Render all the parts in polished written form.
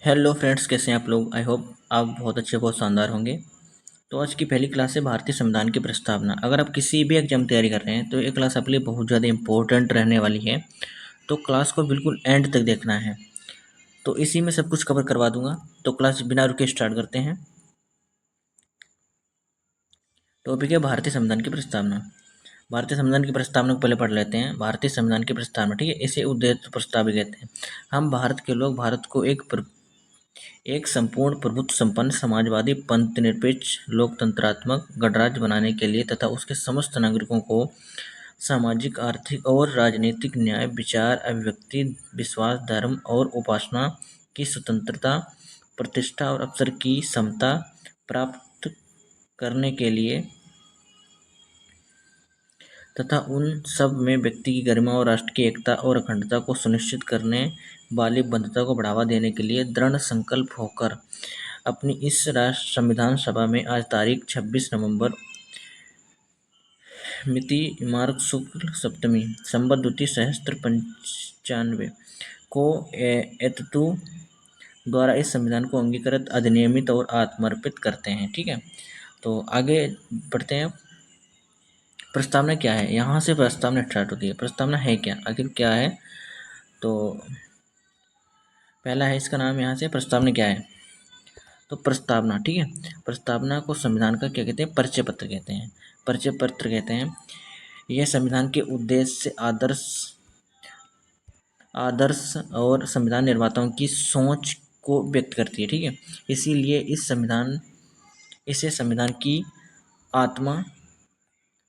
Hello friends, कैसे हैं आप लोग। आई होप आप बहुत अच्छे, बहुत शानदार होंगे। तो आज की पहली क्लास है भारतीय संविधान की प्रस्तावना। अगर आप किसी भी एग्जाम तैयारी कर रहे हैं तो ये क्लास आपके लिए बहुत ज़्यादा इंपॉर्टेंट रहने वाली है। तो क्लास को बिल्कुल एंड तक देखना है। तो इसी में सब कुछ कवर करवा दूंगा। तो क्लास बिना रुके स्टार्ट करते हैं। टॉपिक है भारतीय संविधान की प्रस्तावना। भारतीय संविधान की प्रस्तावना को पहले पढ़ लेते हैं। भारतीय संविधान की प्रस्तावना, ठीक है, इसे उद्देश्य प्रस्ताव भी कहते हैं। हम भारत के लोग भारत को एक संपूर्ण प्रभुत्व संपन्न समाजवादी पंथनिरपेक्ष लोकतंत्रात्मक गणराज्य बनाने के लिए तथा उसके समस्त नागरिकों को सामाजिक, आर्थिक और राजनीतिक न्याय, विचार, अभिव्यक्ति, विश्वास, धर्म और उपासना की स्वतंत्रता, प्रतिष्ठा और अवसर की समता प्राप्त करने के लिए तथा उन सब में व्यक्ति की गरिमा और राष्ट्र की एकता और अखंडता को सुनिश्चित करने वाली बंधुता को बढ़ावा देने के लिए दृढ़ संकल्प होकर अपनी इस राष्ट्र संविधान सभा में आज तारीख 26 नवंबर मिति मार्ग शुक्ल सप्तमी संवत द्वितीय सहस्त्र 95 को एततु द्वारा इस संविधान को अंगीकृत, अधिनियमित और आत्मर्पित करते हैं। ठीक है, तो आगे बढ़ते हैं। प्रस्तावना क्या है, यहाँ से प्रस्तावना स्टार्ट होती है। प्रस्तावना है क्या, आखिर क्या है। तो पहला है इसका नाम, यहाँ से प्रस्तावना क्या है। तो प्रस्तावना, ठीक है, प्रस्तावना को संविधान का क्या कहते हैं, परिचय पत्र कहते हैं। परिचय पत्र कहते हैं। यह संविधान के उद्देश्य, आदर्श और संविधान निर्माताओं की सोच को व्यक्त करती है। ठीक है, इसीलिए इसे संविधान की आत्मा,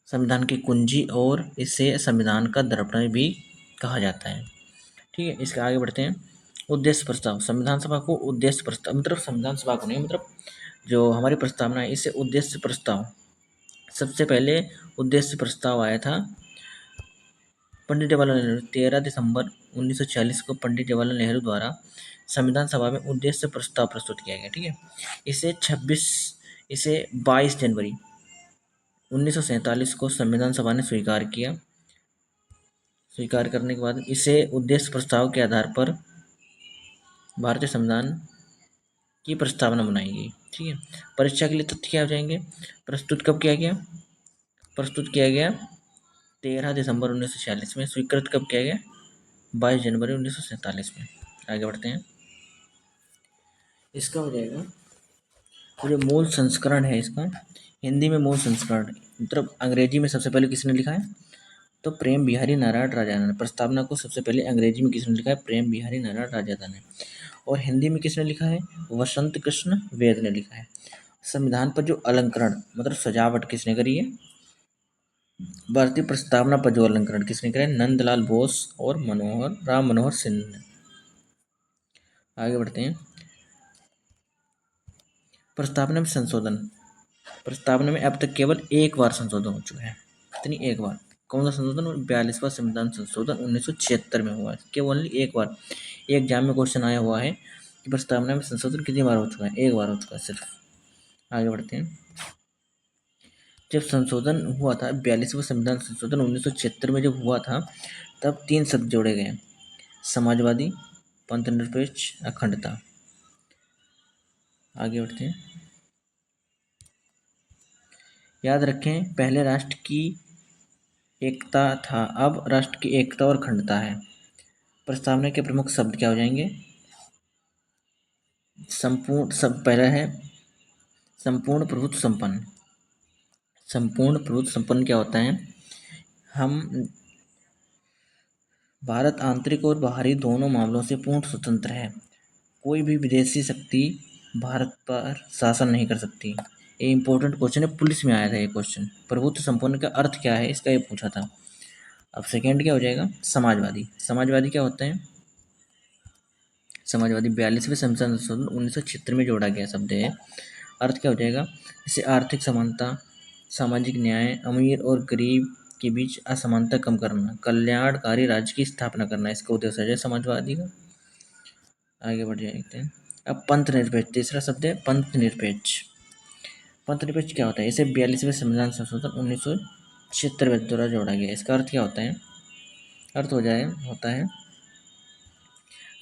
संविधान की कुंजी और इसे संविधान का दर्पण भी कहा जाता है। ठीक है, इसके आगे बढ़ते हैं। उद्देश्य प्रस्ताव, संविधान सभा को उद्देश्य प्रस्ताव मतलब संविधान सभा को नहीं, मतलब जो हमारी प्रस्तावना है इसे उद्देश्य प्रस्ताव। सबसे पहले उद्देश्य प्रस्ताव आया था पंडित जवाहरलाल नेहरू, 13 दिसंबर 1946 को पंडित जवाहरलाल नेहरू द्वारा संविधान सभा में उद्देश्य प्रस्ताव प्रस्तुत किया गया। ठीक है, इसे 22 जनवरी 1947 को संविधान सभा ने स्वीकार किया। स्वीकार करने के बाद इसे उद्देश्य प्रस्ताव के आधार पर भारतीय संविधान की प्रस्तावना बनाई गई। ठीक है, परीक्षा के लिए तथ्य क्या हो जाएंगे। प्रस्तुत कब किया गया, प्रस्तुत किया गया 13 दिसंबर 1946 में। स्वीकृत कब किया गया, 22 जनवरी 1947 में। आगे बढ़ते हैं। इसका हो जाएगा जो मूल संस्करण है इसका, हिंदी में मूल संस्करण मतलब अंग्रेजी में सबसे पहले किसने लिखा है, तो प्रेम बिहारी नारायण राजादा ने। प्रस्तावना को सबसे पहले अंग्रेजी में किसने लिखा है, प्रेम बिहारी नारायण राजादा ने। और हिंदी में किसने लिखा है, वसंत कृष्ण वेद ने लिखा है। संविधान पर जो अलंकरण मतलब सजावट किसने करी है, भारतीय प्रस्तावना पर जो अलंकरण किसने करा है, नंदलाल बोस और राम मनोहर सिंह ने। आगे बढ़ते हैं। प्रस्तावना में संशोधन, प्रस्तावना में अब तक केवल एक बार संशोधन हो चुका है। कितनी, एक बार। कौन सा संशोधन, 42वां संविधान संशोधन 1976 में हुआ है। केवल एक बार। एक एग्जाम में क्वेश्चन आया हुआ है कि प्रस्तावना में संशोधन कितनी बार हो चुका है, एक बार हो चुका है सिर्फ। आगे बढ़ते हैं। जब संशोधन हुआ था, 42वां संविधान संशोधन 1976 में जब हुआ था, तब 3 शब्द जोड़े गए, समाजवादी, पंथनिरपेक्ष, अखंडता। आगे बढ़ते हैं। याद रखें, पहले राष्ट्र की एकता था, अब राष्ट्र की एकता और अखंडता है। प्रस्तावना के प्रमुख शब्द क्या हो जाएंगे, संपूर्ण, सब पहला है संपूर्ण प्रभुत्व संपन्न। संपूर्ण प्रभुत्व संपन्न क्या होता है, हम भारत आंतरिक और बाहरी दोनों मामलों से पूर्ण स्वतंत्र है। कोई भी विदेशी शक्ति भारत पर शासन नहीं कर सकती। ये इंपॉर्टेंट क्वेश्चन है, पुलिस में आया था ये क्वेश्चन। प्रभुत्व संपन्न का अर्थ क्या है, इसका ये पूछा था। अब सेकेंड क्या हो जाएगा, समाजवादी। समाजवादी क्या होते हैं, समाजवादी 42वें संविधान संशोधन 1976 में जोड़ा गया शब्द है। अर्थ क्या हो जाएगा, इसे आर्थिक समानता, सामाजिक न्याय, अमीर और गरीब के बीच असमानता कम करना, कल्याणकारी राज्य की स्थापना करना, इसका उद्देश्य है समाजवादी का। आगे बढ़ जाते हैं। अब पंथ निरपेक्ष, तीसरा शब्द है पंथ निरपेक्ष। पंथ निरपेक्ष क्या होता है, इसे 42वें संविधान संशोधन 1976 में द्वारा जोड़ा गया। इसका अर्थ क्या होता है, अर्थ होता है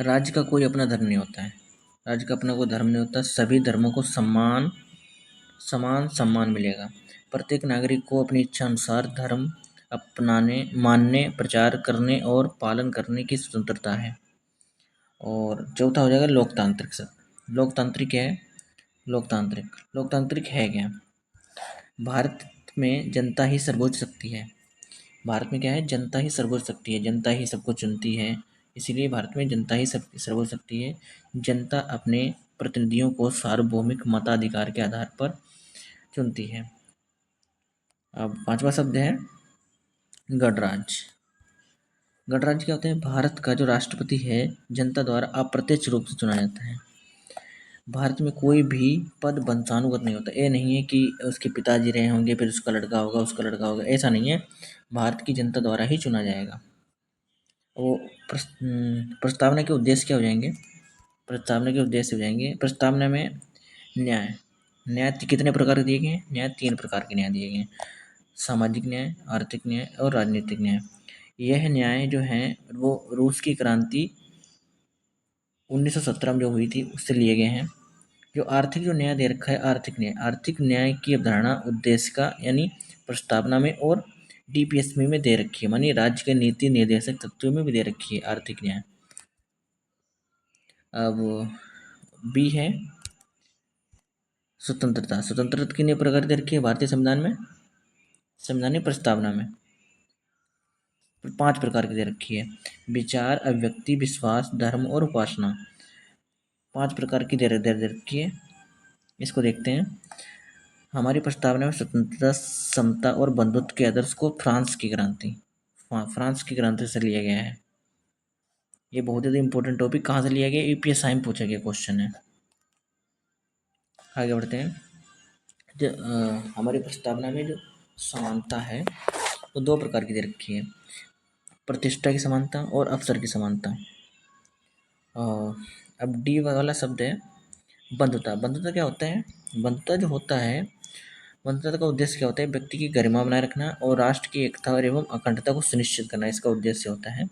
राज्य का कोई अपना धर्म नहीं होता है। राज्य का अपना कोई धर्म नहीं होता, सभी धर्मों को समान सम्मान मिलेगा। प्रत्येक नागरिक को अपनी इच्छा अनुसार धर्म अपनाने, मानने, प्रचार करने और पालन करने की स्वतंत्रता है। और चौथा हो जाएगा लोकतांत्रिक शब्द। लोकतांत्रिक क्या है? लोकतांत्रिक है क्या? भारत में जनता ही सर्वोच्च शक्ति है। भारत में क्या है? जनता ही सर्वोच्च शक्ति है, जनता ही सबको चुनती है। इसीलिए भारत में जनता ही सर्वोच्च शक्ति है। जनता अपने प्रतिनिधियों को सार्वभौमिक मताधिकार के आधार पर चुनती है। अब पांचवा शब्द है गणराज्य। गणराज्य क्या होता है? भारत का जो राष्ट्रपति है जनता द्वारा अप्रत्यक्ष रूप से चुना जाता है। भारत में कोई भी पद वंशानुगत नहीं होता। ये नहीं है कि उसके पिताजी रहे होंगे फिर उसका लड़का होगा, उसका लड़का होगा, ऐसा नहीं है। भारत की जनता द्वारा ही चुना जाएगा। वो प्रस्तावना के उद्देश्य क्या हो जाएंगे? प्रस्तावना के उद्देश्य हो जाएंगे, प्रस्तावना में न्याय। न्याय कितने प्रकार के दिए गए हैं? न्याय 3 प्रकार के न्याय दिए गए हैं। सामाजिक न्याय, आर्थिक न्याय और राजनीतिक न्याय। यह न्याय जो है वो रूस की क्रांति 1917 में जो हुई थी उससे लिए गए हैं। जो आर्थिक जो न्याय दे रखा है, आर्थिक न्याय की अवधारणा उद्देश्य का यानी प्रस्तावना में और डीपीएसपी में दे रखी है, मानी राज्य के नीति निर्देशक तत्वों में भी दे रखी है आर्थिक न्याय। अब बी है स्वतंत्रता। स्वतंत्रता कितने प्रकार दे रखी है भारतीय संविधान में? संवैधानिक प्रस्तावना में 5 प्रकार की दे रखी है। विचार, अभिव्यक्ति, विश्वास, धर्म और उपासना। 5 प्रकार की दे रखी है। इसको देखते हैं। हमारी प्रस्तावना में स्वतंत्रता, समता और बंधुत्व के आदर्श को फ्रांस की क्रांति से लिया गया है। ये बहुत ज़्यादा इंपॉर्टेंट टॉपिक कहाँ से लिया गया? यूपीएससी में पूछा गया क्वेश्चन है। आगे बढ़ते हैं। जो हमारी प्रस्तावना में जो समानता है वो 2 प्रकार की दे रखी है, प्रतिष्ठा की समानता और अवसर की समानता। अब डी वाला शब्द है बंधुता। बंधुता क्या होता है? बंधुता जो होता है, बंधुता का उद्देश्य क्या होता है? व्यक्ति की गरिमा बनाए रखना और राष्ट्र की एकता और एवं अखंडता को सुनिश्चित करना, इसका उद्देश्य होता है।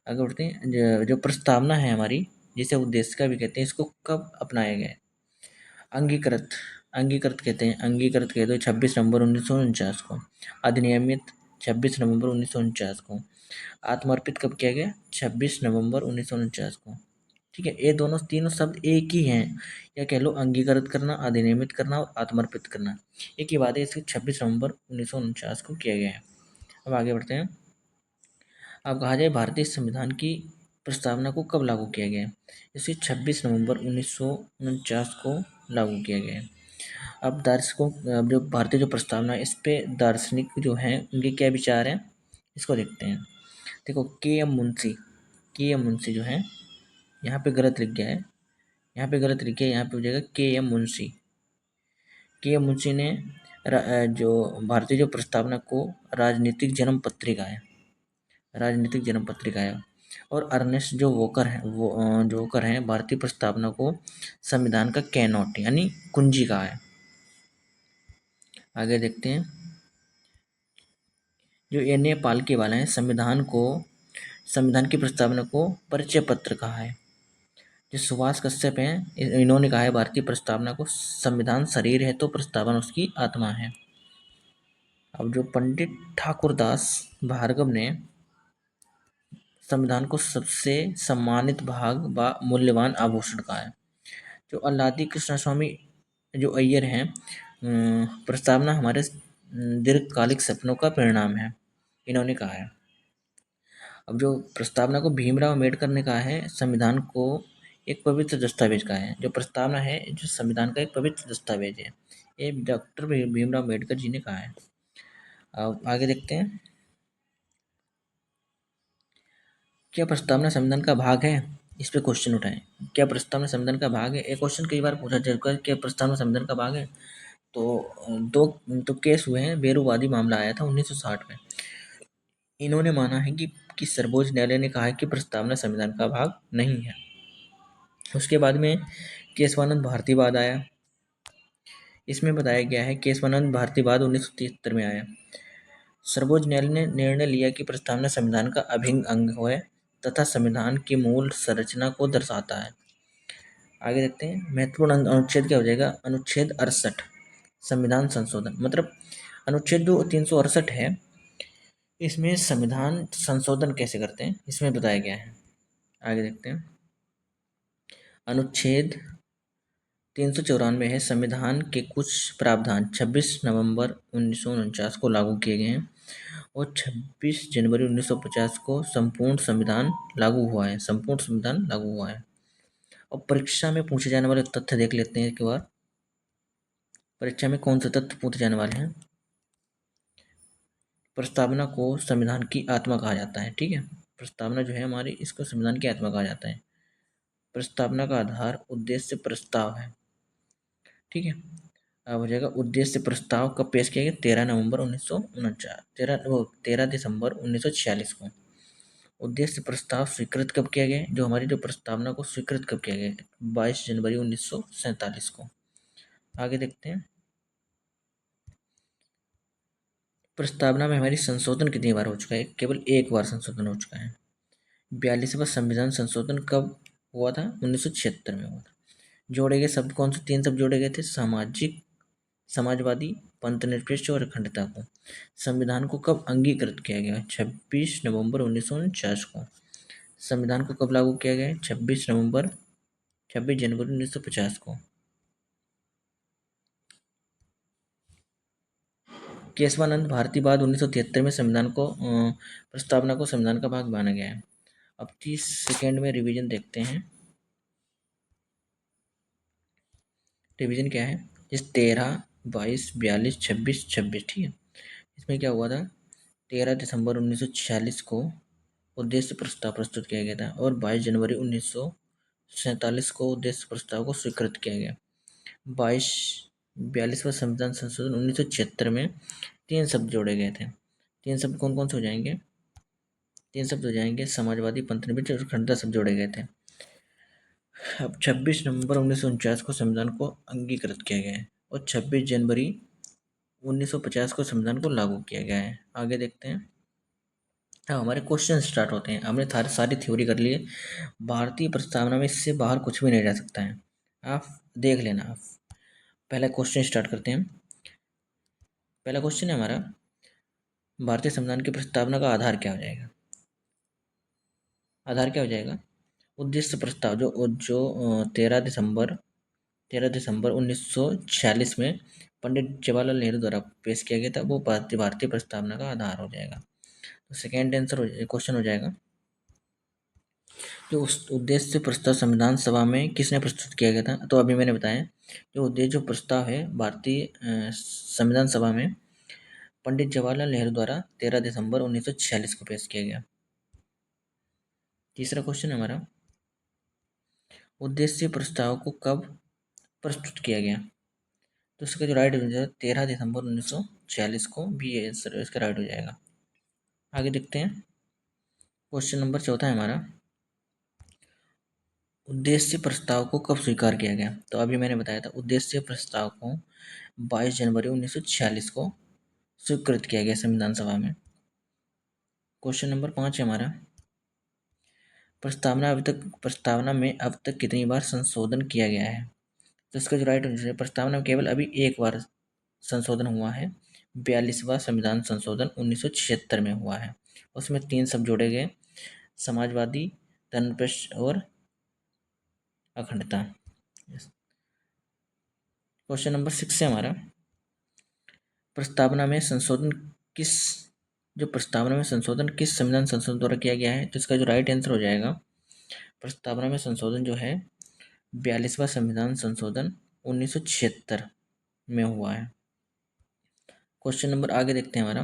आगे बढ़ते हैं। जो प्रस्तावना है हमारी, जिसे उद्देश्य का भी कहते हैं, इसको कब अपनाया गया है? अंगीकृत कहते हैं, अंगीकृत कहते हैं 26 नवंबर 1949 को। अधिनियमित 26 नवंबर 1949 को। आत्मर्पित कब किया गया? 26 नवंबर 1949 को। ठीक है, ये दोनों तीनों शब्द एक ही हैं, या कह लो अंगीकृत करना, अधिनियमित करना और आत्मर्पित करना एक ही बात है। इसे 26 नवंबर 1949 को किया गया है। अब आगे बढ़ते हैं। अब कहा जाए भारतीय संविधान की प्रस्तावना को कब लागू किया गया है? इसे 26 नवंबर 1949 को लागू किया गया है। अब दार्शनिकों, जो भारतीय जो प्रस्तावना है इस पे दार्शनिक जो हैं उनके क्या विचार हैं, इसको देखते हैं। देखो के एम मुंशी जो है, यहाँ पे गलत लिख गया है, यहाँ पे हो जाएगा के एम मुंशी ने जो भारतीय जो प्रस्तावना को राजनीतिक जन्म पत्रिका है। और अर्नेस्ट जो वोकर हैं भारतीय प्रस्तावना को संविधान का कैनोट यानी कुंजी कहा है। आगे देखते हैं। जो एन ए पालके वाला है, संविधान की प्रस्तावना को परिचय पत्र कहा है। जो सुभाष कश्यप हैं, इन्होंने कहा है भारतीय प्रस्तावना को संविधान शरीर है तो प्रस्तावना उसकी आत्मा है। अब जो पंडित ठाकुरदास भार्गव ने संविधान को सबसे सम्मानित भाग व मूल्यवान आभूषण कहा है। जो अल्लादी कृष्ण स्वामी जो अय्यर हैं, प्रस्तावना हमारे दीर्घकालिक सपनों का परिणाम है, इन्होंने कहा है। अब जो प्रस्तावना को भीमराव अम्बेडकर ने कहा है संविधान को एक पवित्र दस्तावेज का है। जो प्रस्तावना है जो संविधान का एक पवित्र दस्तावेज है, ये डॉक्टर भीमराव अम्बेडकर जी ने कहा है। अब आगे देखते हैं। क्या प्रस्तावना संविधान का भाग है? इस पे क्वेश्चन उठाएं। क्या प्रस्तावना संविधान का भाग है? एक क्वेश्चन कई बार पूछा जा चुका है, क्या प्रस्तावना संविधान का भाग है? तो दो केस हुए हैं। बेरूवादी मामला आया था 1960 में। इन्होंने माना है कि सर्वोच्च न्यायालय ने कहा है कि प्रस्तावना संविधान का भाग नहीं है। उसके बाद में केशवानंद भारतीवाद आया। इसमें बताया गया है केशवानंद भारतीवाद 1973 में आया। सर्वोच्च न्यायालय ने निर्णय लिया कि प्रस्तावना संविधान का अभिन्न अंग है तथा संविधान की मूल संरचना को दर्शाता है। आगे देखते हैं महत्वपूर्ण अनुच्छेद क्या हो जाएगा, अनुच्छेद 68 संविधान संशोधन। मतलब अनुच्छेद जो 368 है, इसमें संविधान संशोधन कैसे करते हैं इसमें बताया गया है। आगे देखते हैं अनुच्छेद 394 है, संविधान के कुछ प्रावधान 26 नवंबर 1949 को लागू किए गए हैं और 26 जनवरी 1950 को संपूर्ण संविधान लागू हुआ है। संपूर्ण संविधान लागू हुआ है। और परीक्षा में पूछे जाने वाले तथ्य देख लेते हैं एक बार। परीक्षा में कौन से तथ्य पूछे जाने वाले हैं। प्रस्तावना को संविधान की आत्मा कहा जाता है। ठीक है, प्रस्तावना जो है हमारी, इसको संविधान की आत्मा कहा जाता है। प्रस्तावना का आधार उद्देश्य प्रस्ताव है। ठीक है, अब हो जाएगा उद्देश्य प्रस्ताव कब पेश किया गया, 13 नवंबर 1949, 13 दिसंबर 1946 को। उद्देश्य प्रस्ताव स्वीकृत कब किया गया, जो हमारी जो प्रस्तावना को स्वीकृत कब किया गया, 22 जनवरी 1947 को। आगे देखते हैं प्रस्तावना में हमारी संशोधन कितनी बार हो चुका है, केवल एक बार संशोधन हो चुका है। 42वां संविधान संशोधन कब हुआ था, 1976 में हुआ था। जोड़े गए शब्द कौन से 3 शब्द जोड़े गए थे, सामाजिक, समाजवादी, पंथनिरपेक्ष और अखंडता को। संविधान को कब अंगीकृत किया गया, 26 नवंबर 1949 को। संविधान को कब लागू किया गया, 26 जनवरी 1950 को। केशवानंद भारती बाद 1973 में संविधान को प्रस्तावना को संविधान का भाग माना गया है। अब 30 सेकेंड में रिवीजन देखते हैं। रिवीजन क्या है, इस 13, 22, 42, 26, 26। ठीक है, इसमें क्या हुआ था, 13 दिसंबर 1946 को उद्देश्य प्रस्ताव प्रस्तुत किया गया था और 22 जनवरी 1947 को उद्देश्य प्रस्ताव को स्वीकृत किया गया। 42वां संविधान संशोधन 1976 में 3 शब्द जोड़े गए थे। 3 शब्द कौन कौन से हो जाएंगे, 3 शब्द हो जाएंगे समाजवादी, पंथनिरपेक्ष और अखंडता शब्द जोड़े गए थे। अब 26 नवंबर 1949 को संविधान को अंगीकृत किया गया है और 26 जनवरी 1950 को संविधान को लागू किया गया है। आगे देखते हैं। हाँ, हमारे क्वेश्चन स्टार्ट होते हैं। हमने सारी थ्योरी कर ली है। भारतीय प्रस्तावना में इससे बाहर कुछ भी नहीं रह सकता है, आप देख लेना। आप पहला क्वेश्चन स्टार्ट करते हैं। पहला क्वेश्चन है हमारा, भारतीय संविधान की प्रस्तावना का आधार क्या हो जाएगा। आधार क्या हो जाएगा, उद्देश्य प्रस्ताव जो जो 13 दिसंबर 1946 में पंडित जवाहरलाल नेहरू द्वारा पेश किया गया था, वो भारतीय प्रस्तावना का आधार हो जाएगा। तो सेकेंड आंसर क्वेश्चन हो जाएगा, जो उस उद्देश्य प्रस्ताव संविधान सभा में किसने प्रस्तुत किया गया था। तो अभी मैंने बताया जो उद्देश्य जो प्रस्ताव है भारतीय संविधान सभा में पंडित जवाहरलाल नेहरू द्वारा 13 दिसंबर 1946 को पेश किया गया। तीसरा क्वेश्चन है हमारा, उद्देश्य प्रस्ताव को कब प्रस्तुत किया गया। तो इसका जो राइट हो जाएगा 13 दिसंबर 1946 को, भी ये आंसर इसका राइट हो जाएगा। आगे देखते हैं क्वेश्चन नंबर चौथा है हमारा, उद्देश्य प्रस्ताव को कब स्वीकार किया गया। तो अभी मैंने बताया था उद्देश्य प्रस्ताव को 22 जनवरी 1946 को स्वीकृत किया गया संविधान सभा में। क्वेश्चन नंबर 5 है हमारा, प्रस्तावना में अब तक कितनी बार संशोधन किया गया है। तो इसका जो राइट आंसर है, प्रस्तावना में केवल अभी एक बार संशोधन हुआ है, 42वां संविधान संशोधन 1976 में हुआ है। उसमें 3 शब्द जोड़े गए, समाजवादी, धर्मनिरपेक्ष और अखंडता। क्वेश्चन नंबर 6 है हमारा, प्रस्तावना में संशोधन किस प्रस्तावना में संशोधन किस संविधान संशोधन द्वारा किया गया है। तो इसका जो राइट आंसर हो जाएगा, प्रस्तावना में संशोधन जो है 42वां संविधान संशोधन 1976 में हुआ है। क्वेश्चन नंबर आगे देखते हैं हमारा,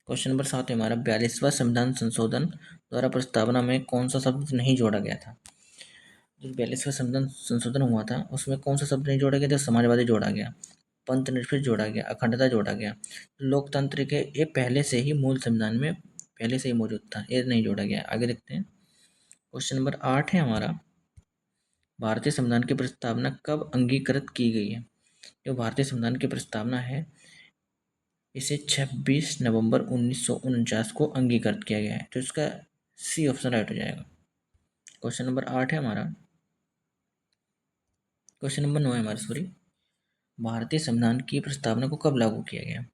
क्वेश्चन नंबर 7 है हमारा, 42वां संविधान संशोधन द्वारा प्रस्तावना में कौन सा शब्द नहीं जोड़ा गया था। जो 42वां संविधान संशोधन हुआ था उसमें कौन सा शब्द नहीं जोड़ा गया था, समाजवादी जोड़ा गया, पंथनिरपेक्ष जोड़ा गया, अखंडता जोड़ा गया। लोकतंत्र के ये पहले से ही मूल संविधान में पहले से ही मौजूद था, ये नहीं जोड़ा गया। आगे देखते हैं क्वेश्चन नंबर 8 है हमारा, भारतीय संविधान की प्रस्तावना कब अंगीकृत की गई है। जो भारतीय संविधान की प्रस्तावना है इसे 26 नवंबर 1949 को अंगीकृत किया गया है। तो इसका सी ऑप्शन राइट हो जाएगा। क्वेश्चन नंबर 8 है हमारा, क्वेश्चन नंबर 9 है हमारा, सॉरी, भारतीय संविधान की प्रस्तावना को कब लागू किया गया?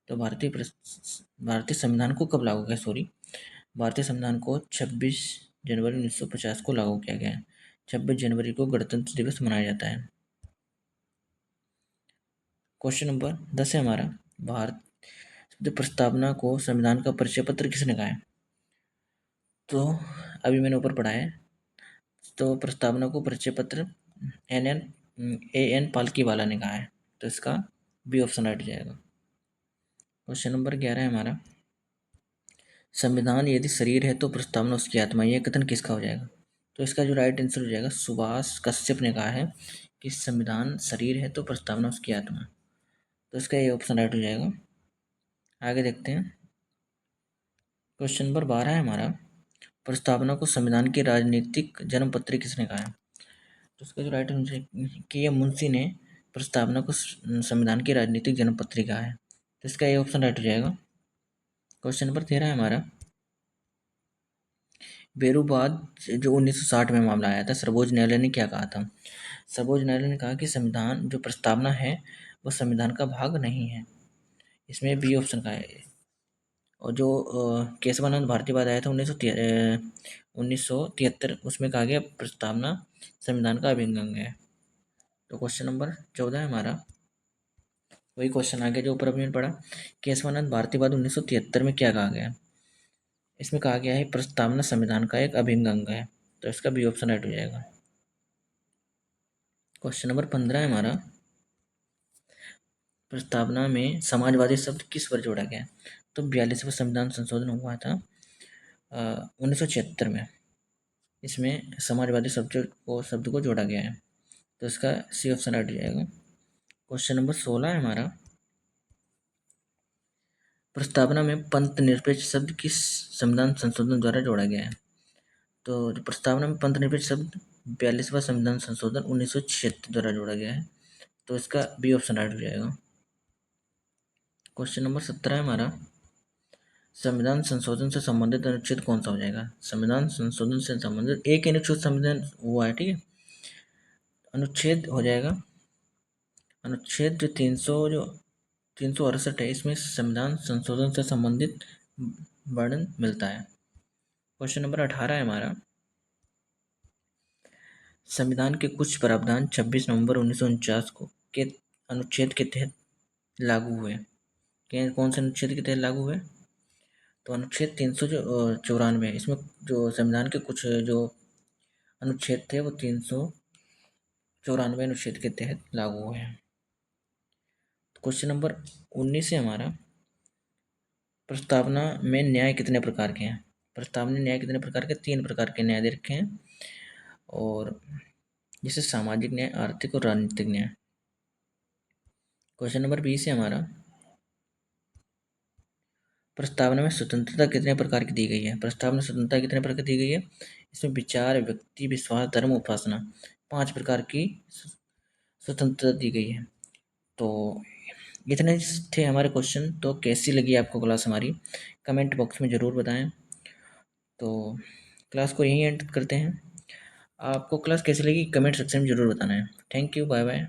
तो भारतीय संविधान को कब लागू किया, सॉरी, भारतीय संविधान को 26 जनवरी 1950 को लागू किया गया है। 26 जनवरी को गणतंत्र दिवस मनाया जाता है। क्वेश्चन नंबर 10 है हमारा, भारत प्रस्तावना को संविधान का परिचय पत्र किसने कहा है? तो अभी मैंने ऊपर पढ़ा है, तो प्रस्तावना को परिचय पत्र एन पालकीवाला ने कहा है, तो इसका बी ऑप्शन राइट हो जाएगा। क्वेश्चन नंबर 11 है हमारा, संविधान यदि शरीर है तो प्रस्तावना उसकी आत्मा, यह कथन किसका हो जाएगा? तो इसका जो राइट आंसर हो जाएगा, सुभाष कश्यप ने कहा है कि संविधान शरीर है तो प्रस्तावना उसकी आत्मा, तो इसका ये ऑप्शन राइट हो जाएगा। आगे देखते हैं। क्वेश्चन नंबर 12 है हमारा, प्रस्तावना को संविधान की राजनीतिक जन्मपत्री किसने कहा है? तो इसका जो राइट आंसर कि मुंशी ने प्रस्तावना को संविधान की राजनीतिक जन्मपत्री कहा है, तो इसका ये ऑप्शन राइट हो जाएगा। क्वेश्चन नंबर 13 है हमारा, बेरूबाद जो 1960 में मामला आया था, सर्वोच्च न्यायालय ने क्या कहा था? सर्वोच्च न्यायालय ने कहा कि संविधान जो प्रस्तावना है वो संविधान का भाग नहीं है, इसमें बी ऑप्शन का है। और जो केशवानंद भारतीयवाद आया था 1973, उसमें कहा गया प्रस्तावना संविधान का अभिन्न अंग है। तो क्वेश्चन नंबर 14 है हमारा, वही क्वेश्चन आ गया जो ऊपर अभी पढ़ा, केशवानंद भारतीयवाद 1973 में क्या कहा गया? इसमें कहा गया है प्रस्तावना संविधान का एक अभिन्न अंग है, तो इसका बी ऑप्शन राइट हो जाएगा। क्वेश्चन नंबर 15 है हमारा, प्रस्तावना में समाजवादी शब्द किस वर्ष जोड़ा गया? तो 42वां संविधान संशोधन हुआ था 1976 में, इसमें समाजवादी शब्द को जोड़ा गया है, तो इसका सी ऑप्शन राइट हो जाएगा। क्वेश्चन नंबर 16 है हमारा, प्रस्तावना में पंथ निरपेक्ष शब्द किस संविधान संशोधन द्वारा जोड़ा गया है? तो जो प्रस्तावना में पंथ निरपेक्ष शब्द 42वां संविधान संशोधन 1976 द्वारा जोड़ा गया है, तो इसका बी ऑप्शन राइट हो जाएगा। क्वेश्चन नंबर 17 है हमारा, संविधान संशोधन से संबंधित अनुच्छेद कौन सा हो जाएगा? संविधान संशोधन से संबंधित एक अनुच्छेद संविधान हुआ है, ठीक है, अनुच्छेद हो जाएगा अनुच्छेद जो 368 है, इसमें संविधान संशोधन से संबंधित वर्णन मिलता है। क्वेश्चन नंबर 18 है हमारा, संविधान के कुछ प्रावधान 26 नवंबर 1949 को के अनुच्छेद के तहत लागू हुए, कौन से अनुच्छेद के तहत लागू हुए? तो अनुच्छेद 394, इसमें जो संविधान के कुछ जो अनुच्छेद थे वो 394 अनुच्छेद के तहत लागू हुए हैं। क्वेश्चन नंबर 19 है हमारा, प्रस्तावना में न्याय कितने प्रकार के हैं? प्रस्तावना में न्याय कितने प्रकार के? 3 प्रकार के न्याय दे रखे हैं, और जैसे सामाजिक न्याय, आर्थिक और राजनीतिक न्याय। क्वेश्चन नंबर 20 है हमारा, प्रस्तावना में स्वतंत्रता कितने प्रकार की दी गई है? प्रस्तावना स्वतंत्रता कितने प्रकार की दी गई है? इसमें विचार, व्यक्ति, विश्वास, धर्म, उपासना, 5 प्रकार की स्वतंत्रता दी गई है। तो इतने थे हमारे क्वेश्चन। तो कैसी लगी आपको क्लास हमारी, कमेंट बॉक्स में ज़रूर बताएं। तो क्लास को यहीं एंड करते हैं। आपको क्लास कैसी लगी कमेंट सेक्शन में ज़रूर बताना है। Thank you, bye bye.